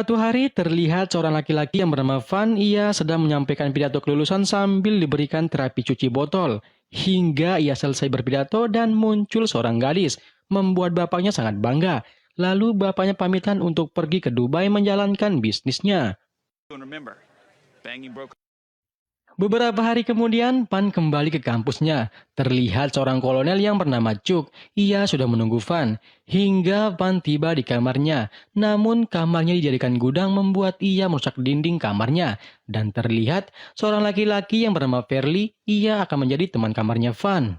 Suatu hari terlihat seorang laki-laki yang bernama Van. Ia sedang menyampaikan pidato kelulusan sambil diberikan terapi cuci botol. Hingga ia selesai berpidato dan muncul seorang gadis, membuat bapaknya sangat bangga. Lalu bapaknya pamitan untuk pergi ke Dubai menjalankan bisnisnya. Beberapa hari kemudian, Van kembali ke kampusnya. Terlihat seorang kolonel yang bernama Chuck. Ia sudah menunggu Van. Hingga Van tiba di kamarnya. Namun kamarnya dijadikan gudang membuat ia merusak dinding kamarnya. Dan terlihat seorang laki-laki yang bernama Verly. Ia akan menjadi teman kamarnya Van.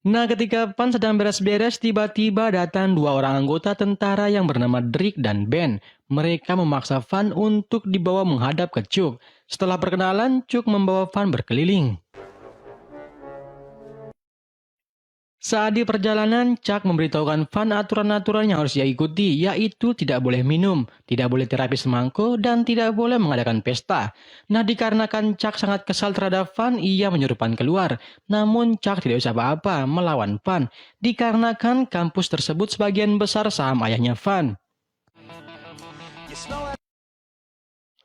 Nah, ketika Van sedang beres-beres, tiba-tiba datang dua orang anggota tentara yang bernama Drake dan Ben. Mereka memaksa Van untuk dibawa menghadap ke Chuck. Setelah perkenalan, Chuck membawa Van berkeliling. Saat di perjalanan, Chuck memberitahukan Van aturan-aturan yang harus ia ikuti, yaitu tidak boleh minum, tidak boleh terapi semangko, dan tidak boleh mengadakan pesta. Nah, dikarenakan Chuck sangat kesal terhadap Van, ia menyuruh Van keluar. Namun, Chuck tidak bisa apa-apa melawan Van, dikarenakan kampus tersebut sebagian besar saham ayahnya Van.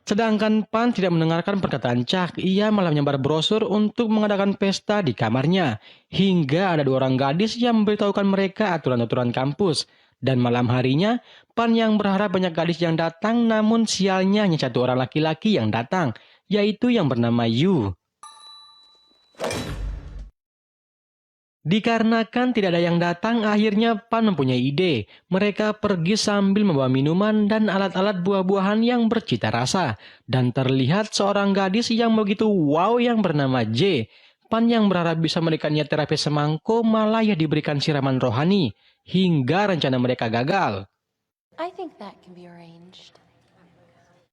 Sedangkan Van tidak mendengarkan perkataan Chuck, ia malah menyebar brosur untuk mengadakan pesta di kamarnya. Hingga ada dua orang gadis yang memberitahukan mereka aturan-aturan kampus. Dan malam harinya, Van yang berharap banyak gadis yang datang, namun sialnya hanya satu orang laki-laki yang datang, yaitu yang bernama Yu. Dikarenakan tidak ada yang datang, akhirnya Van mempunyai ide. Mereka pergi sambil membawa minuman dan alat-alat buah-buahan yang bercita rasa. Dan terlihat seorang gadis yang begitu wow yang bernama J. Van yang berharap bisa memberikannya terapi semangko malah ia diberikan siraman rohani. Hingga rencana mereka gagal. I think that can be arranged.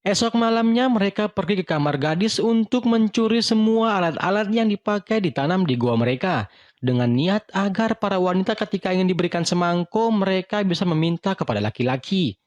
Esok malamnya mereka pergi ke kamar gadis untuk mencuri semua alat-alat yang dipakai ditanam di gua mereka. Dengan niat agar para wanita ketika ingin diberikan semangko, mereka bisa meminta kepada laki-laki.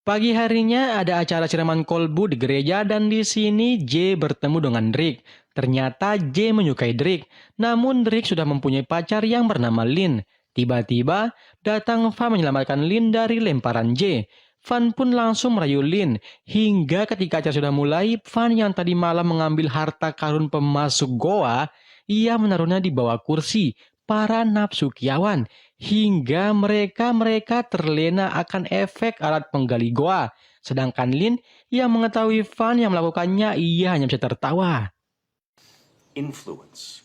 Pagi harinya ada acara siraman kolbu di gereja dan di sini J bertemu dengan Drake. Ternyata J menyukai Drake, namun Drake sudah mempunyai pacar yang bernama Lin. Tiba-tiba datang Van menyelamatkan Lin dari lemparan J. Van pun langsung merayu Lin, hingga ketika acara sudah mulai, Van yang tadi malam mengambil harta karun pemasuk goa, ia menaruhnya di bawah kursi para nafsukiawan, hingga mereka terlena akan efek alat penggali goa. Sedangkan Lin yang mengetahui Van yang melakukannya, ia hanya bisa tertawa. Influence.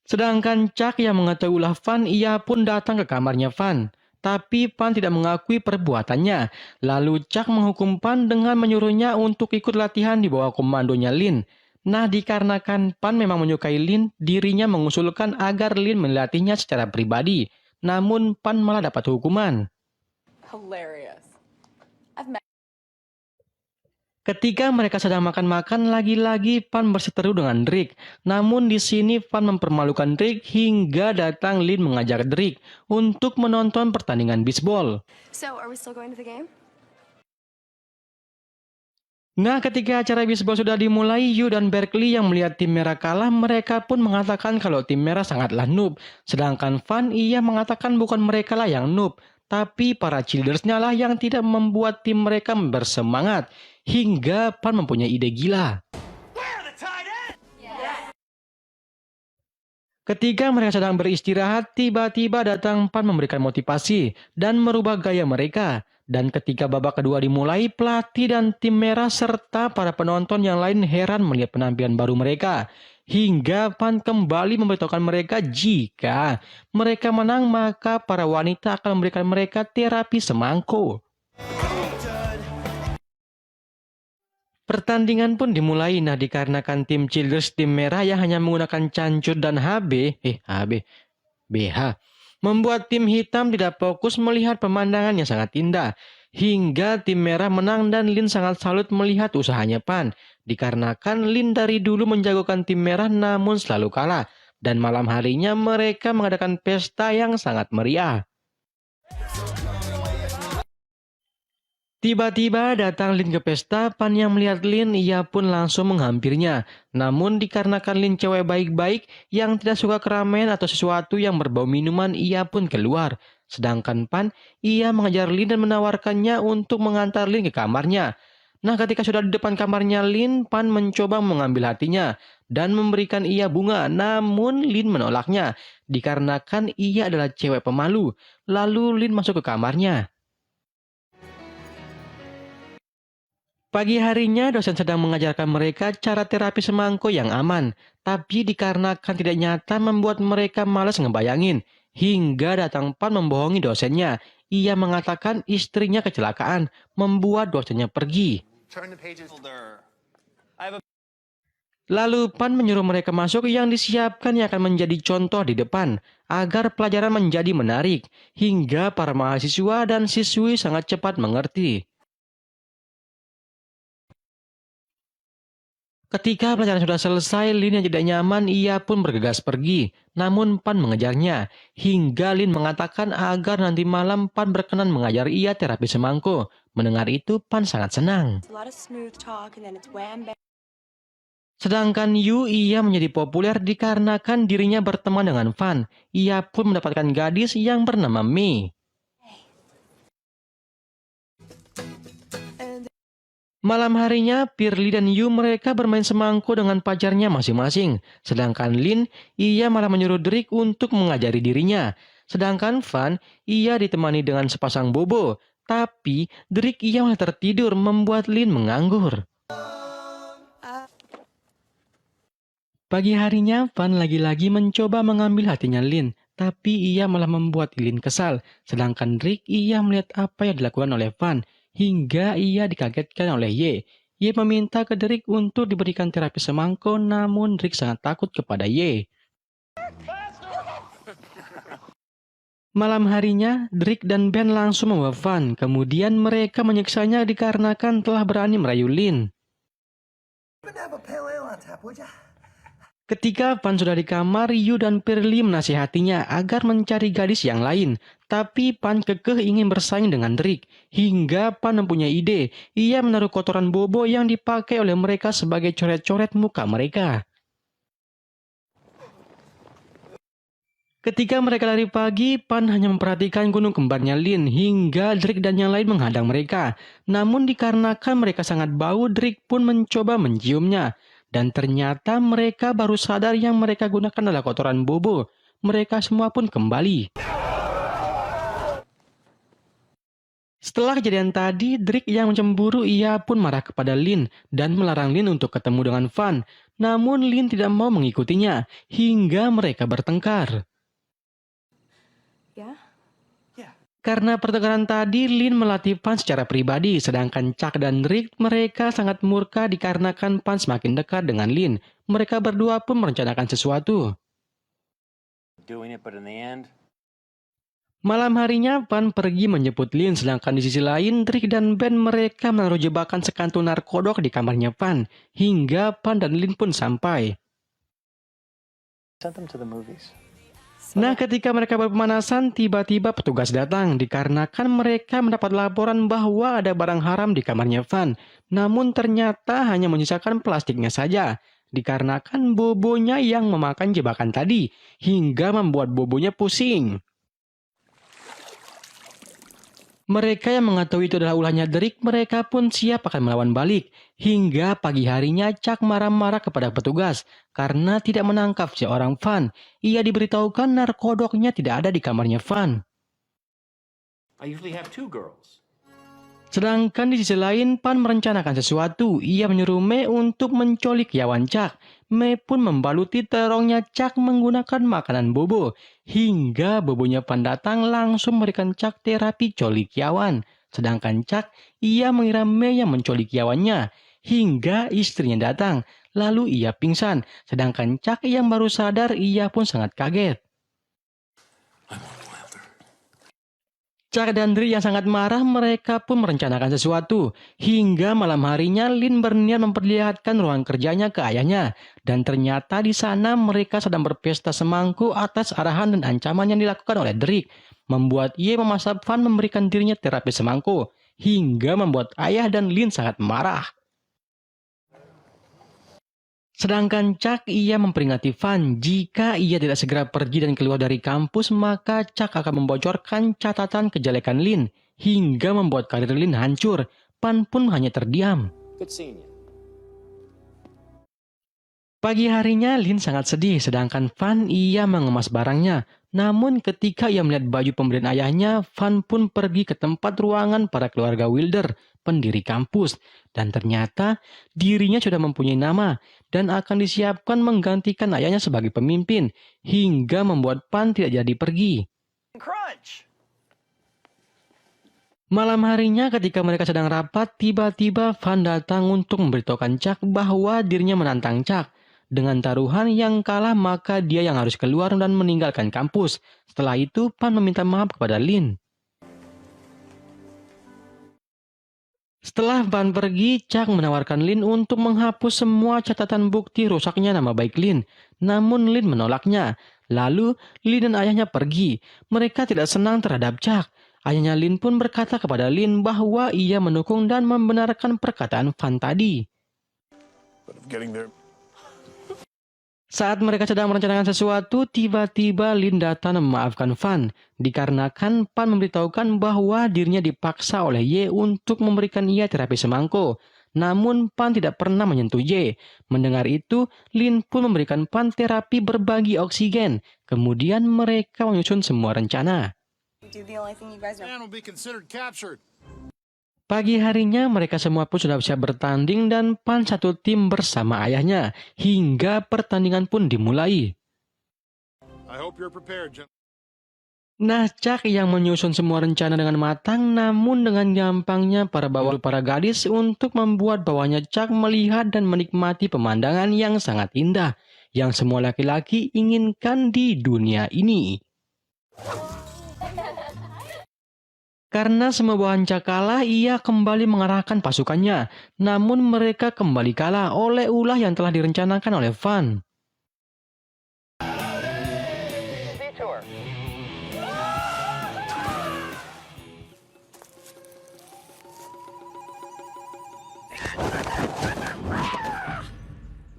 Sedangkan Chuck yang mengetahui ulah Van, ia pun datang ke kamarnya Van. Tapi Van tidak mengakui perbuatannya. Lalu Chuck menghukum Van dengan menyuruhnya untuk ikut latihan di bawah komandonya Lin. Nah, dikarenakan Van memang menyukai Lin, dirinya mengusulkan agar Lin melatihnya secara pribadi. Namun Van malah dapat hukuman. Hilarious. Ketika mereka sedang makan-makan, lagi-lagi Van berseteru dengan Drake. Namun di sini Van mempermalukan Drake hingga datang Lin mengajak Drake untuk menonton pertandingan bisbol. So, are we still going to the game? Nah, ketika acara bisbol sudah dimulai, Yu dan Berkeley yang melihat tim merah kalah, mereka pun mengatakan kalau tim merah sangatlah noob. Sedangkan Van, ia mengatakan bukan mereka lah yang noob, tapi para cheerleadersnya lah yang tidak membuat tim mereka bersemangat. Hingga Van mempunyai ide gila. Ketika mereka sedang beristirahat, tiba-tiba datang Van memberikan motivasi dan merubah gaya mereka. Dan ketika babak kedua dimulai, pelatih dan tim merah serta para penonton yang lain heran melihat penampilan baru mereka. Hingga Van kembali memberitahukan mereka jika mereka menang maka para wanita akan memberikan mereka terapi semangko. Pertandingan pun dimulai. Nah, dikarenakan tim cheerleaders tim merah yang hanya menggunakan cancut dan BH, membuat tim hitam tidak fokus melihat pemandangan yang sangat indah. Hingga tim merah menang dan Lin sangat salut melihat usahanya Van. Dikarenakan Lin dari dulu menjagokan tim merah namun selalu kalah. Dan malam harinya mereka mengadakan pesta yang sangat meriah. Tiba-tiba datang Lin ke pesta. Pan yang melihat Lin, ia pun langsung menghampirnya. Namun dikarenakan Lin cewek baik-baik yang tidak suka keramaian atau sesuatu yang berbau minuman, ia pun keluar. Sedangkan Pan, ia mengejar Lin dan menawarkannya untuk mengantar Lin ke kamarnya. Nah, ketika sudah di depan kamarnya Lin, Pan mencoba mengambil hatinya dan memberikan ia bunga. Namun Lin menolaknya dikarenakan ia adalah cewek pemalu. Lalu Lin masuk ke kamarnya. Pagi harinya dosen sedang mengajarkan mereka cara terapi semangko yang aman. Tapi dikarenakan tidak nyata membuat mereka malas ngebayangin. Hingga datang Pan membohongi dosennya. Ia mengatakan istrinya kecelakaan, membuat dosennya pergi. Lalu Pan menyuruh mereka masuk yang disiapkan yang akan menjadi contoh di depan. Agar pelajaran menjadi menarik. Hingga para mahasiswa dan siswi sangat cepat mengerti. Ketika pelajaran sudah selesai, Lin yang tidak nyaman, ia pun bergegas pergi. Namun Pan mengejarnya, hingga Lin mengatakan agar nanti malam Pan berkenan mengajar ia terapi semangko. Mendengar itu, Pan sangat senang. It's a lot of smooth talk and then it's wham bam. Sedangkan Yu, ia menjadi populer dikarenakan dirinya berteman dengan Fan. Ia pun mendapatkan gadis yang bernama Mei. And Malam harinya, Pirli dan Yu mereka bermain semangko dengan pacarnya masing-masing. Sedangkan Lin, ia malah menyuruh Drake untuk mengajari dirinya. Sedangkan Fan, ia ditemani dengan sepasang bobo. Tapi Drake ia malah tertidur membuat Lin menganggur. Pagi harinya, Fan lagi-lagi mencoba mengambil hatinya Lin. Tapi ia malah membuat Lin kesal. Sedangkan Drake ia melihat apa yang dilakukan oleh Fan. Hingga ia dikagetkan oleh Ye. Ye meminta ke Drake untuk diberikan terapi semangko, namun Drake sangat takut kepada Ye. Malam harinya, Drake dan Ben langsung membawa Fan. Kemudian mereka menyiksanya dikarenakan telah berani merayu Lin. Ketika Pan sudah di kamar, Yu dan Pirli menasihatinya agar mencari gadis yang lain. Tapi Pan kekeh ingin bersaing dengan Drake. Hingga Pan mempunyai ide. Ia menaruh kotoran bobo yang dipakai oleh mereka sebagai coret-coret muka mereka. Ketika mereka lari pagi, Pan hanya memperhatikan gunung kembarnya Lin hingga Drake dan yang lain menghadang mereka. Namun dikarenakan mereka sangat bau, Drake pun mencoba menciumnya. Dan ternyata mereka baru sadar yang mereka gunakan adalah kotoran bobo. Mereka semua pun kembali. Setelah kejadian tadi, Drake yang cemburu ia pun marah kepada Lin dan melarang Lin untuk ketemu dengan Fan. Namun Lin tidak mau mengikutinya hingga mereka bertengkar. yeah. Karena pertengkaran tadi, Lin melatih Pan secara pribadi, sedangkan Chuck dan Rick mereka sangat murka dikarenakan Pan semakin dekat dengan Lin. Mereka berdua pun merencanakan sesuatu. Malam harinya, Pan pergi menjemput Lin, sedangkan di sisi lain, Rick dan Ben mereka menaruh jebakan sekantung narkodok di kamarnya Pan, hingga Pan dan Lin pun sampai. Nah, ketika mereka berpemanasan, tiba-tiba petugas datang dikarenakan mereka mendapat laporan bahwa ada barang haram di kamarnya Van. Namun ternyata hanya menyisakan plastiknya saja, dikarenakan bobonya yang memakan jebakan tadi, hingga membuat bobonya pusing. Mereka yang mengetahui itu adalah ulahnya Drake, mereka pun siap akan melawan balik. Hingga pagi harinya Chuck marah-marah kepada petugas karena tidak menangkap seorang Van. Ia diberitahukan narkodoknya tidak ada di kamarnya Van. Sedangkan di sisi lain, Pan merencanakan sesuatu. Ia menyuruh Mei untuk menculik Yawan Chuck. Mei pun membaluti terongnya Chuck menggunakan makanan bobo. Hingga bobonya Pan datang langsung memberikan Chuck terapi colik Yawan. Sedangkan Chuck, ia mengira Mei yang menculik Yawannya. Hingga istrinya datang. Lalu ia pingsan. Sedangkan Chuck yang baru sadar, ia pun sangat kaget. Chuck dan Dri yang sangat marah, mereka pun merencanakan sesuatu. Hingga malam harinya, Lin berniat memperlihatkan ruang kerjanya ke ayahnya. Dan ternyata di sana mereka sedang berpesta semangku atas arahan dan ancaman yang dilakukan oleh Drake. Membuat Ye memaksa Van memberikan dirinya terapi semangku. hingga membuat ayah dan Lin sangat marah. Sedangkan Chuck ia memperingati Van jika ia tidak segera pergi dan keluar dari kampus maka Chuck akan membocorkan catatan kejelekan Lin hingga membuat karir Lin hancur. Van pun hanya terdiam. Good seeing you. Pagi harinya Lin sangat sedih sedangkan Van ia mengemas barangnya. Namun ketika ia melihat baju pemberian ayahnya, Van pun pergi ke tempat ruangan para keluarga Wilder, pendiri kampus. Dan ternyata dirinya sudah mempunyai nama dan akan disiapkan menggantikan ayahnya sebagai pemimpin, hingga membuat Van tidak jadi pergi. Crunch. Malam harinya ketika mereka sedang rapat, tiba-tiba Van datang untuk memberitahukan Chuck bahwa dirinya menantang Chuck. Dengan taruhan yang kalah maka dia yang harus keluar dan meninggalkan kampus. Setelah itu Van meminta maaf kepada Lin. Setelah Van pergi, Chuck menawarkan Lin untuk menghapus semua catatan bukti rusaknya nama baik Lin. Namun Lin menolaknya. Lalu Lin dan ayahnya pergi. Mereka tidak senang terhadap Chuck. Ayahnya Lin pun berkata kepada Lin bahwa ia mendukung dan membenarkan perkataan Van tadi. Saat mereka sedang merencanakan sesuatu, tiba-tiba Lin datang memaafkan Van. Dikarenakan Van memberitahukan bahwa dirinya dipaksa oleh Ye untuk memberikan ia terapi semangko. Namun Van tidak pernah menyentuh Ye. Mendengar itu, Lin pun memberikan Van terapi berbagi oksigen. Kemudian mereka menyusun semua rencana. Do the only thing you guys are. Man will be considered captured. Pagi harinya mereka semua pun sudah siap bertanding dan Van satu tim bersama ayahnya hingga pertandingan pun dimulai. I hope you're prepared, Jim. Nah, Chuck yang menyusun semua rencana dengan matang, namun dengan gampangnya para gadis untuk membuat bawahnya Chuck melihat dan menikmati pemandangan yang sangat indah yang semua laki-laki inginkan di dunia ini. Karena semua bawahan Chuck kalah, ia kembali mengarahkan pasukannya. Namun mereka kembali kalah oleh ulah yang telah direncanakan oleh Van.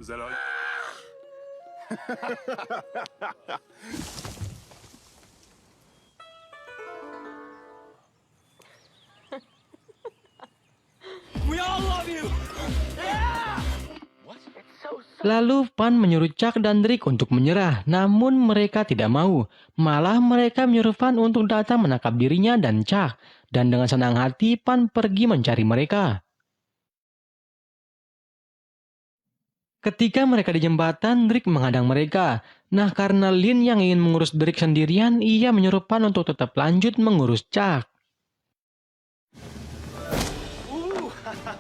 Is that all? We all love you. Lalu Van menyuruh Chuck dan Rick untuk menyerah, namun mereka tidak mau. Malah mereka menyuruh Van untuk datang menangkap dirinya dan Chuck. Dan dengan senang hati Van pergi mencari mereka. Ketika mereka di jembatan, Rick menghadang mereka. Nah, karena Lin yang ingin mengurus Rick sendirian, ia menyuruh Van untuk tetap lanjut mengurus Chuck.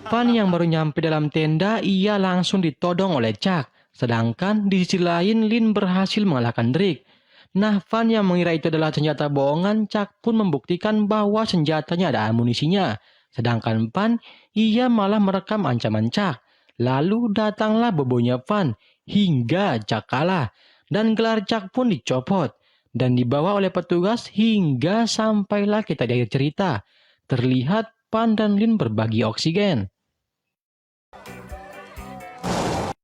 Van yang baru nyampe dalam tenda, ia langsung ditodong oleh Chuck. Sedangkan di sisi lain, Lin berhasil mengalahkan Rick. Nah, Van yang mengira itu adalah senjata bohongan, Chuck pun membuktikan bahwa senjatanya ada amunisinya. Sedangkan Van, ia malah merekam ancaman Chuck. Lalu datanglah bobonya Van, hingga Chuck kalah. Dan gelar Chuck pun dicopot. Dan dibawa oleh petugas hingga sampailah kita di akhir cerita. Terlihat Van dan Lin berbagi oksigen.